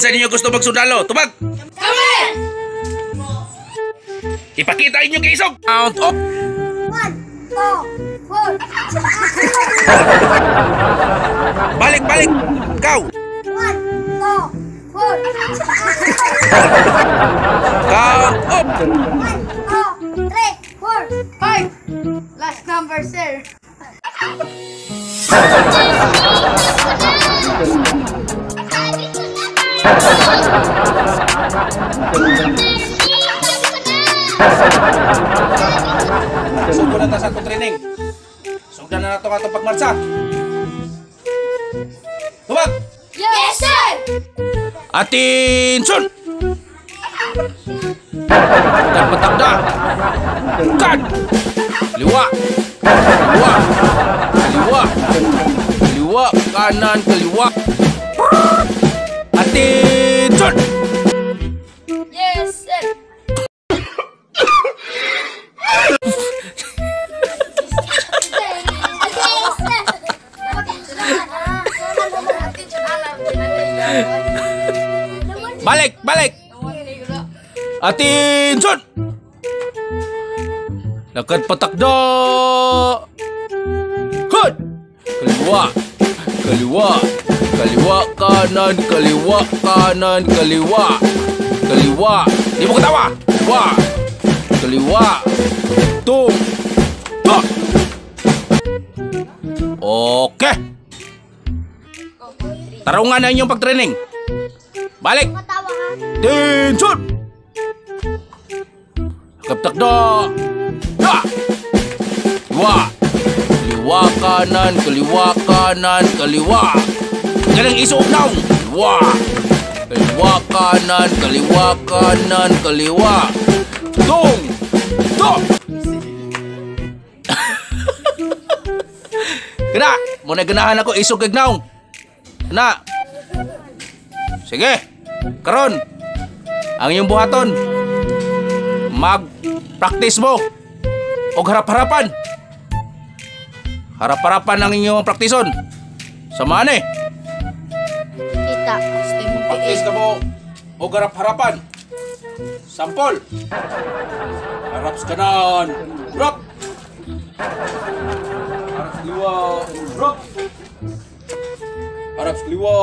Kinsa ninyo gusto magsundalo? Tubag! Kami! Ipakita inyo kay Isog! Count up! 1, 2, 4. Balik, balik! Ikaw! 1, 2, 4. Count up! 1, 2, 3, 4, 5. Last number, sir. Sugod na ta sa atong training. Sugdan na nato nga itong pagmarsa. Tubag! Yes, sir! Attention! Kan patakda! Kan! Kaliwa! Kaliwa! Kaliwa! Kaliwa! Kanan! Kaliwa! Attention! Yes, sir! Balik! Balik! Attention! Lakad patakda! Hud! Kaliwa! Kaliwa! Kaliwa kanan! Kaliwa kanan! Kaliwa! Kaliwa! Di mo ketawa! Kaliwa! Kaliwa! Tung! Tuk! Oke! Tarungan na inyong pagtraining! Balik! Attention! Takda! Da! Kaliwa! Kaliwa kanan! Kaliwa kanan! Kaliwa! Galing isuog now! Kaliwa! Kaliwa kanan! Kaliwa kanan! Kaliwa! Tung! Tung! Kena! Muna ganahan ako isog kag now! Kena! Sige! Karon! Ang iyong buhaton! Mag-practice mo! O harap-harapan! Harap-harapan ang inyong praktison! Samahan eh! Kita. Practice ka mo o harap-harapan! Sampol! Harap sa kanan! Drop! Harap sa liwa! Drop! Harap sa liwa!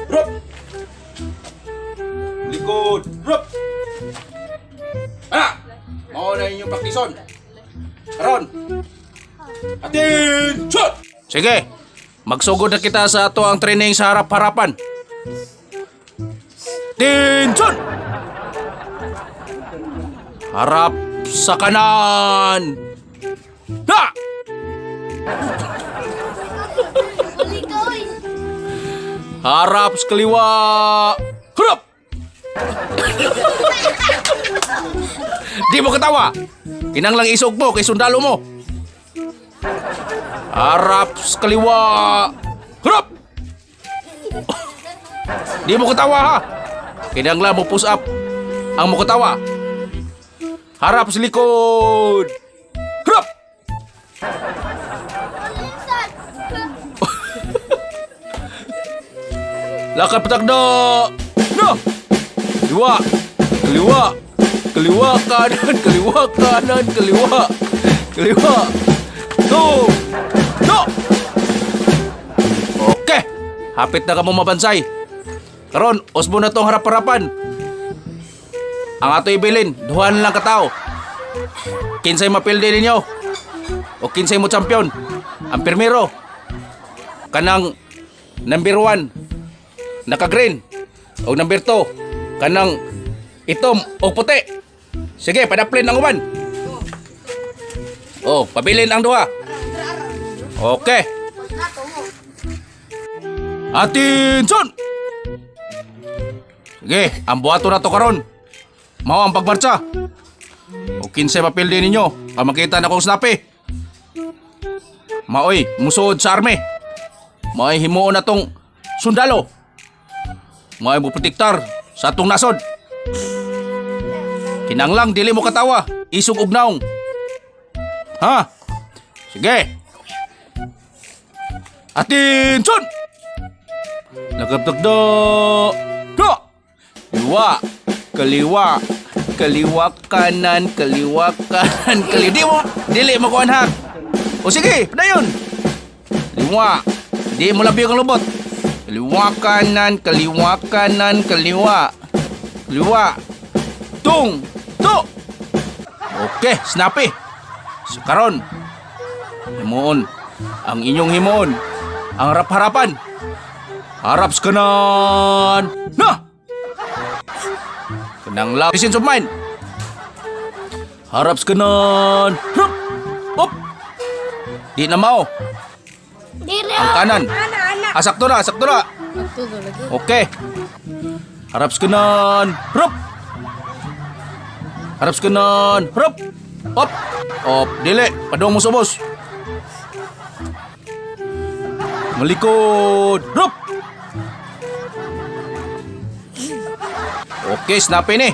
Drop! Likod! Drop! Ah! Mao na inyong praktison! Karon! Attention! Sige! Magsugod na kita sa ato ang training sa harap-harapan! Attention! Harap sa kanan! Ha! Harap sa kaliwa! Harap! Di mo ketawa! Kinanglang isog mo kay sundalo mo! Harap sa kaliwa! Harap! Di mo ketawa ha! Kinanglang mo push up ang mo ketawa! Harap sa likod! Harap! Lakad patakda! No! Kaliwa! Kaliwa! Kaliwa kanan! Kaliwa kanan! Kaliwa! Kaliwa! No! No! Oke! Hapit na ka mo mabansay! Karon, osmo na tong harap-harapan! Ang ato ibilin, duhan lang katao! Kinsay mapildi ninyo! O kinsay mo champion! Ang pirmero! Kanang number 1 naka-green o number 2 kanang itom o puti. Sige, padaplin ang uban. Oh, pabilin ang duha. Okay. Attention! Sige, ang buhato na to karon. Mao ang pagmarcha. O kinsay mapildi ninyo, makita na kong snappy. Maoy, musuod sa army. Maoy himuon na tong sundalo. Maoy mo protektar sa atong nasod. Kinanglang dili mo katawa, isog ug naong. Ha? Sige. Attention! Nagabdagda. No! Kaliwa. Kaliwa. Kaliwa kanan. Kaliwa kanan. Di mo. Dili mo kuhan ha. O sige, padayon. Kaliwa. Di mo labi ang lubot. Kaliwa kanan. Kaliwa kanan. Kaliwa. Kaliwa. Tung. To. Okay, snappy. So, karon. Himuon. Ang inyong himuon. Ang harap-harapan. Harap sa kanan. Na! Kanang love. Presence of mind. Harap sa kanan. Hup! Hop! Di na mao. Dire. Ang kanan. Anak. Sakto na, sakto na. Okay. Harap sa kanan. Hup! Harap sa kanan. Hup! Hop! Hop! Dili. Padong mo subos. Malikod. Hup! Okay, snappy ni.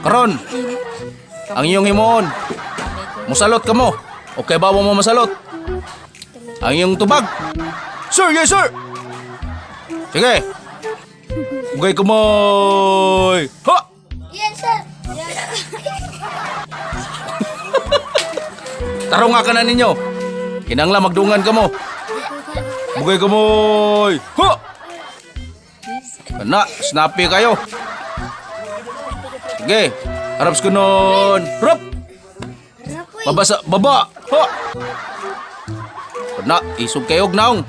Karon. Ang iyong himuon. Musalot ka mo. Okay ba mo masalot? Ang iyong tubag. Sir, yes sir. Sige. Bugay kumoy. Ha! Yes, sir. Tarong nga ka na ninyo. Kinangla magdungan ka mo. Bugay kumoy. Ha! Kana, snappy kayo. Sige. Harap sa kanon. Harap. Babasa, baba. Ha! Kana, isog kayo naong.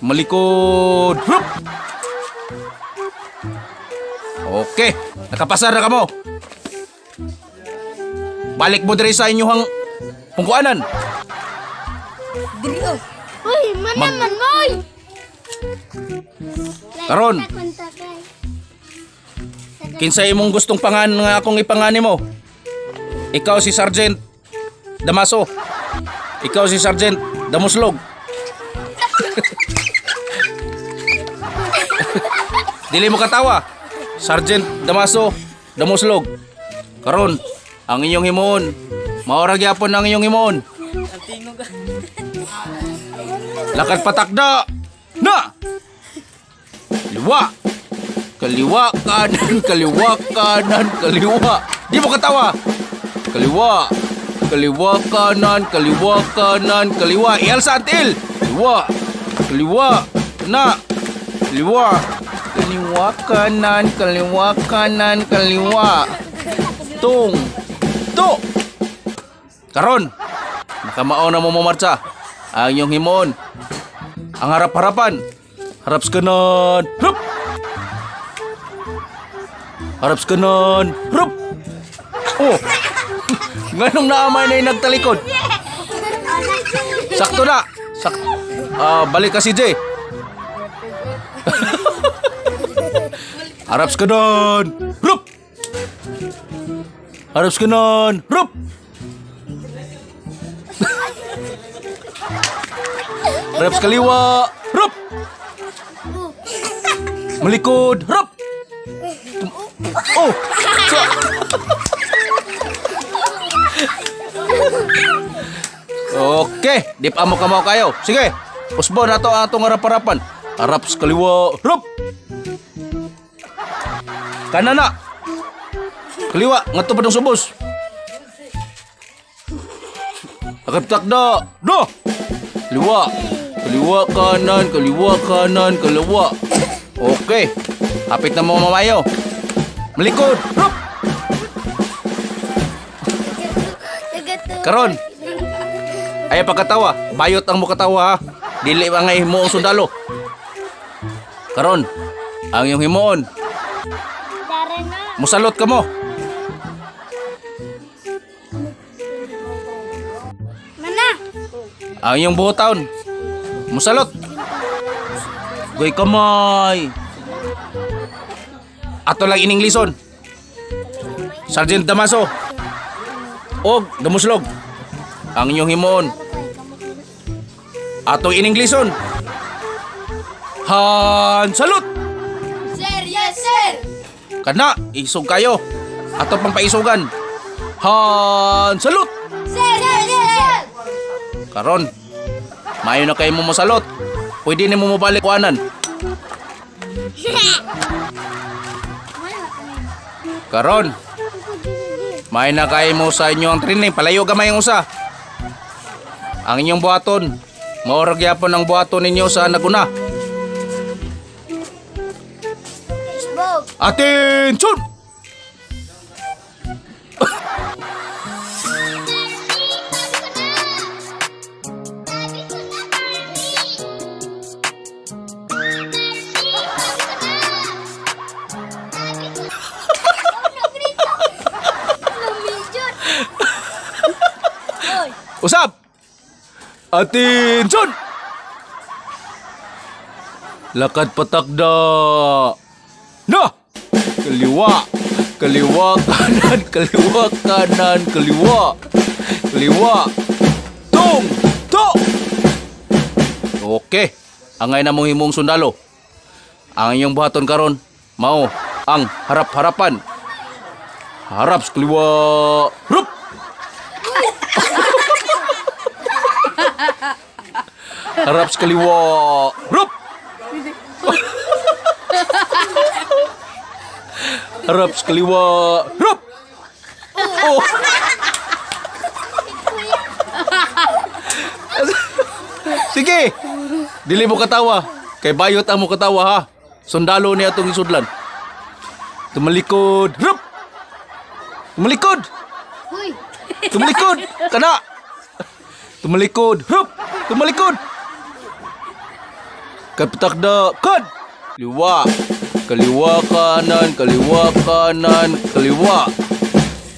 Malikod. Hup! Okay, nakapasar na ka mo. Balik mo diri sa inyong pungkuanan. Uy, manaman moy. Karon. Kinsay imong gustong pangan nga akong ipangani mo? Ikaw si Sergeant Damaso. Ikaw si Sergeant Damuslog. Dili mo katawa. Sergeant Damaso Damuslog. Karon, ang inyong himuon. Maora gyapon ang inyong himuon. Lakad patakda. Na! Kaliwa. Kaliwa kanan, kaliwa kanan, kaliwa. Di mo katawa. Kaliwa. Kaliwa kanan, kaliwa kanan, kaliwa. Elsa Antil. Kaliwa. Kaliwa. Na. Kaliwa. Kaliwa kanan, kaliwa kanan, kaliwa. Tung. To. Karon. Nakamao na mo mamarcha. Ang iyong himon. Ang harap-harapan. Harap sa kanan. Hup. Harap sa kanan. Hup. Oh. Nganong naamay na yung nagtalikod? Sakto na. Balik ka si Jay. Harap sa kanan. Hup. Harap sa kanan. Hup. Harap sa kaliwa. Hup. Malikod. Hup. Oh. Okay, dip amo ka mo kayo. Sige, usbo na to atong harap-harapan. Harap sa kaliwa. Hup. Kanan na. Kaliwa, ngadto pa dong subos. Takda. Do. Kaliwa. Kaliwa kanan, kaliwa kanan, kaliwa. Okay. Hapit na mo mamayo. Malikod. Hup. Karon. Ay pagkatawa, bayot ang mukatawa ha. Dili ang himuong sundalo. Karon, ang iyong himuon. Musalot ka mo. Mana? Ang iyong buhotaon. Musalot. Goy kamay. Ato lang ining lison. Sergeant Damaso. Og Damuslog. Ang inyong himon. Atong ining lison. Han salut. Sir, yes, sir. Kana, isog kayo. Ato pang paisugan. Han salut. Sir, yes, sir. Karon, mayo na kayo mo masalot. Pwede ni mo mabalik kuanan. Karon, may na kayo mo sa inyong training. Palayo gamay ang usa. Ang inyong buhaton, maurag yapon ang buhaton ninyo sa naguna. Smoke. Atensyon! Usap! Atensyon! Lakad patakda! Na! Kaliwa! Kaliwa kanan! Kaliwa kanan! Kaliwa! Kaliwa! Tung! To! Okay. Angay na mong himong sundalo. Ang inyong buhaton karon mao ang harap-harapan. Harap sa kaliwa. Rup! Harap sa kaliwa. Rup! Harap sa kaliwa. Rup! Oh. Sige. Dili mo katawa. Kay bayot ang mo katawa ha. Sundalo niya itong isudlan. Tumalikod. Rup! Tumalikod. Uy. Tumalikod. Kana. Tumalikod. Rup! Tumalikod. Kapitakda. Kad. Kaliwa. Kaliwa kanan. Kaliwa kanan. Kaliwa.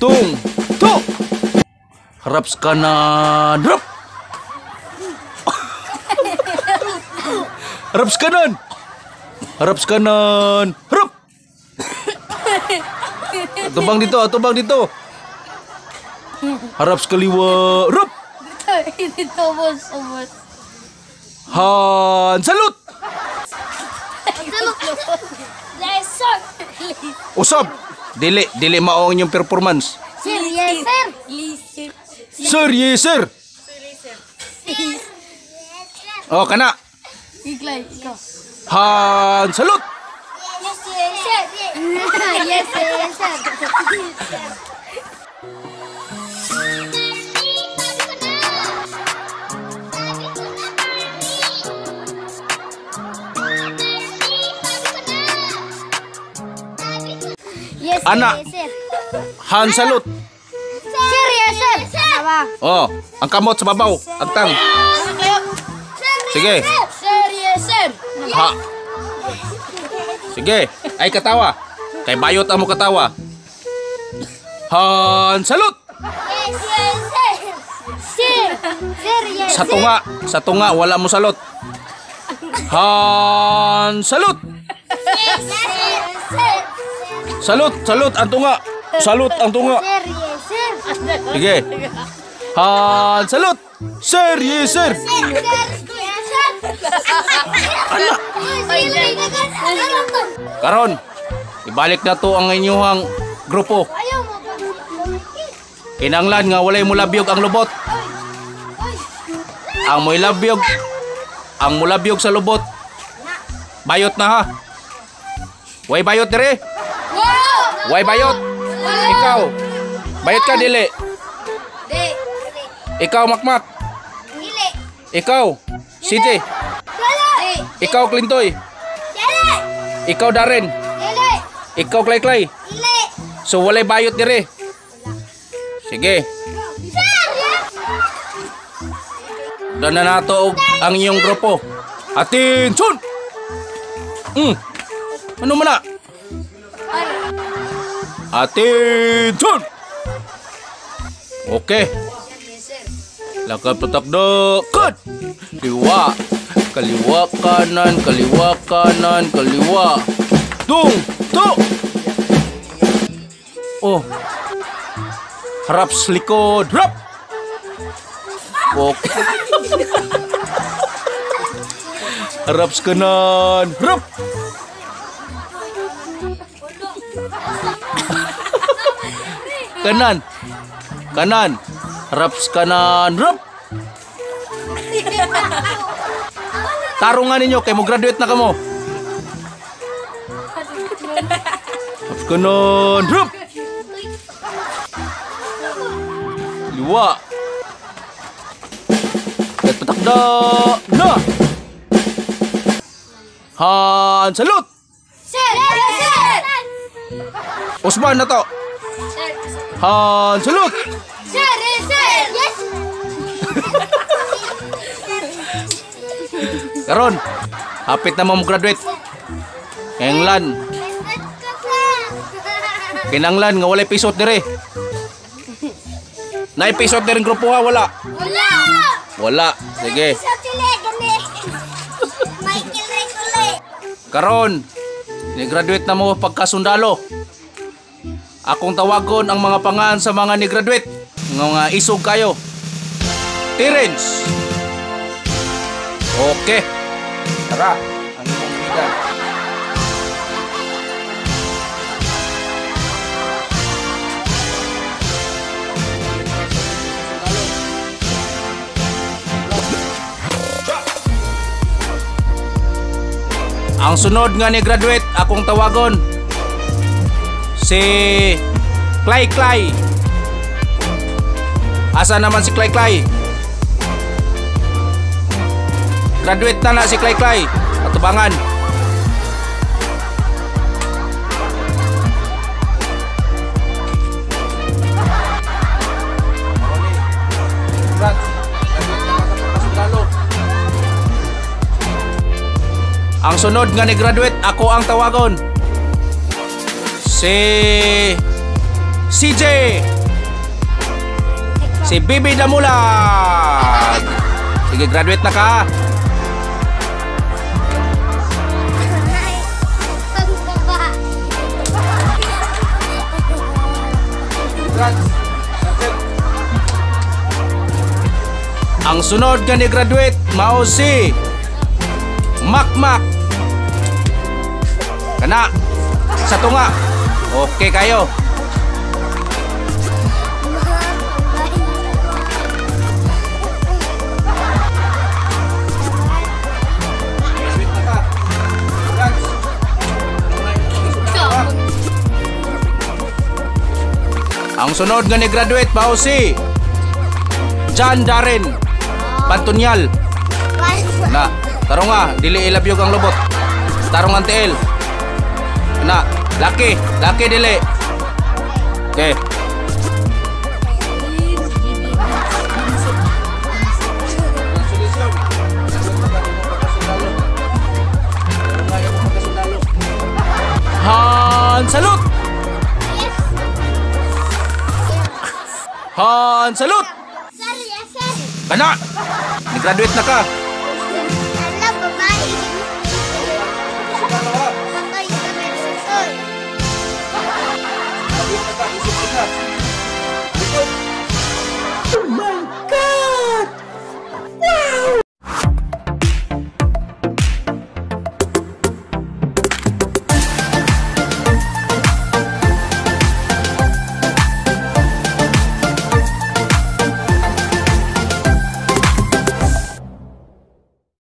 Tung. To. Harap sa kanan. Rup! Harap sa kanan. Harap sa kanan. Harap. Tubang dito, tubang dito. Harap sa kaliwa. Rup. Dito, boss. Han salut. Yes, sir. Usab. Dili mao ang inyong performance. Sir, yes, sir. Sir, yes sir. Oh, kana. Iglay, ikaw. Han salut. Yes, yes, sir. Yes, yes, sir. Yes, Anak. yes, sir. Han salut. Sir, yes, sir. Tama. Oh, ang kamot sa babaw. Agtang. Sige. Sir, yes, sir. Ha. Sige. Ay katawa. Kay bayot ang mo katawa. Han salut. Yes, yes, sir. Sir, sir, yes, Sa tunga wala mo salot. Han salut. Yes, yes, sir. Salut ang tunga. Salut ang tunga. Sir, yes, sir. Sige. Han salut. Sir, yes sir. Sir, yes, sir. Anak. Karon, ibalik na to ang inyong grupo. Ayaw mo ba? Kinanglan nga walay mo labyog ang lubot. Ang mulabyog sa lubot. Bayot na ha. Way bayot dire. Wow! Way bayot. Ikaw. Bayot ka dili. Di. Ikaw makmak. Dili. Ikaw. Siti. Dili. Ikaw Clintoy. Dili. Ikaw Darren. Dili. Ikaw Clay. Dili. So walay bayot dire. Sige. Sir, yes. Dana nato ang inyong grupo. Atensyon! Ano man na? Atensyon! Okay. Lakad patakda. Cut! Kaliwa. Kaliwa kanan. Kaliwa kanan. Kaliwa. Tung! To! Oh. Harap sa likod. Harap! Okay. Harap sa kanan. Harap! Kanan. Kanan. Harap sa kanan. Harap! Tarungan ninyo kay mo graduate na kamo. Kanon. Hup. Dua. Patakda. Na. Han, salut. Sir! Sir! Osman na to. Sir! Han, salut. Sir! Sir! Yes! Karon, hapit na mo graduate. Englan, kinanglan nga walay pisot dire. Nay pisot dire grupo ha, wala. Wala! Wala. Sige. Sa tili, gani! Michael Recole! Karon, ni-graduate na mo pagkasundalo. Akong tawagon ang mga pangan sa mga ni-graduate. Nga isog kayo. Terence. Okay. Tara, ang imong bidan. Ang sunod nga ni graduate akong tawagon si Clay Clay. Asa naman si Clay Clay? Graduate na si Clay Clay. Atubangan. Ang sunod nga ni graduate ako ang tawagon. Si CJ. Si Bibi Damulag. Sige, graduate na ka. Ang sunod nga ni graduate mao si Makmak. Kana sa tunga. Okay kayo. Ang sunod nga ni graduate mao si John Darren Pantunyal. Na, tarong nga, dili ilabyog ang lubot. Tarong ang tiil. Na, laki dili. Okay. Han, salut! Han, salut! Sir, yes, sir! Kana! Nag-graduate na ka.